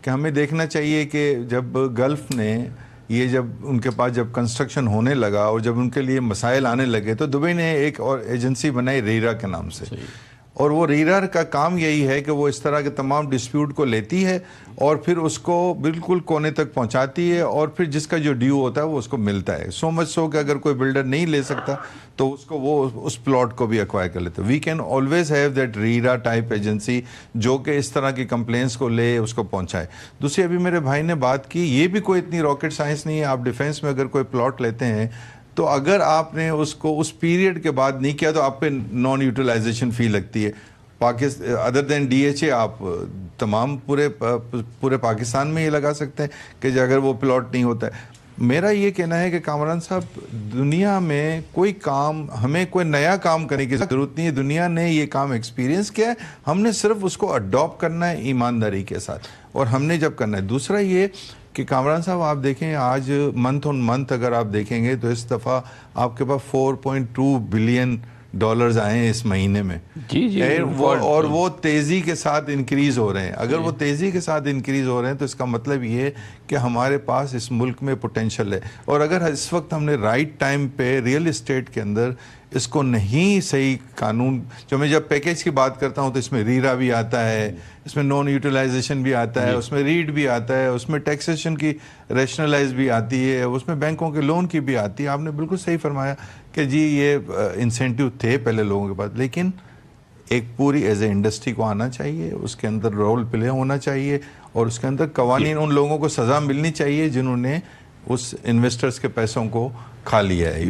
کہ ہمیں دیکھنا چاہیے کہ جب گلف نے یہ جب ان کے پاس جب کنسٹرکشن ہونے لگا اور جب ان کے لیے مسائل آنے لگے تو دبئی نے ایک اور ایجنسی بنائی ریرا کے نام سے. اور وہ ریرا کا کام یہی ہے کہ وہ اس طرح کے تمام ڈسپیوٹ کو لیتی ہے اور پھر اس کو بالکل کونے تک پہنچاتی ہے اور پھر جس کا جو ڈیو ہوتا ہے وہ اس کو ملتا ہے. سو مچ سو کہ اگر کوئی بلڈر نہیں لے سکتا تو اس کو وہ اس پلاٹ کو بھی ایکوائر کر لیتے. We can always have that RERA type agency جو کہ اس طرح کی کمپلینس کو لے اس کو پہنچائے. دوسری ابھی میرے بھائی نے بات کی, یہ بھی کوئی اتنی راکٹ سائنس نہیں ہے. آپ ڈیفینس میں اگر کوئی پلاٹ لیتے ہیں تو اگر آپ نے اس کو اس پیریڈ کے بعد نہیں کیا تو آپ پہ نان یوٹیلائزیشن فی لگتی ہے. Other than D H A آپ تمام پورے پاکستان میں یہ لگا سکتے ہیں کہ اگر وہ پلاٹ نہیں ہوتا ہے. میرا یہ کہنا ہے کہ کامران صاحب, دنیا میں کوئی کام ہمیں کوئی نیا کام کرنے کی ضرورت نہیں ہے. دنیا نے یہ کام ایکسپیرینس کیا ہے, ہم نے صرف اس کو اڈاپٹ کرنا ہے ایمانداری کے ساتھ, اور ہم نے جب کرنا ہے. دوسرا یہ کہ کامران صاحب آپ دیکھیں آج منتھ آن منتھ اگر آپ دیکھیں گے تو اس دفعہ آپ کے پاس 4.2 بلین ڈالرز آئے ہیں اس مہینے میں. اور وہ تیزی کے ساتھ انکریز ہو رہے ہیں. اگر وہ تیزی کے ساتھ انکریز ہو رہے ہیں تو اس کا مطلب یہ ہے کہ ہمارے پاس اس ملک میں پوٹینشل ہے. اور اگر اس وقت ہم نے رائٹ ٹائم پہ ریئل اسٹیٹ کے اندر اس کو نہیں صحیح قانون, جو میں جب پیکیج کی بات کرتا ہوں تو اس میں ریرا بھی آتا ہے, اس میں نان یوٹیلائزیشن بھی آتا ہے, اس میں ریڈ بھی آتا ہے, اس میں ٹیکسیشن کی ریشنلائز بھی آتی ہے, اس میں بینکوں کے لون کی بھی آتی ہے. آپ نے بالکل صحیح فرمایا کہ جی یہ انسینٹیو تھے پہلے لوگوں کے پاس, لیکن ایک پوری ایز اے انڈسٹری کو آنا چاہیے, اس کے اندر رول پلے ہونا چاہیے, اور اس کے اندر قوانین ان لوگوں کو سزا ملنی چاہیے جنہوں نے اس انویسٹرز کے پیسوں کو کھا لیا ہے.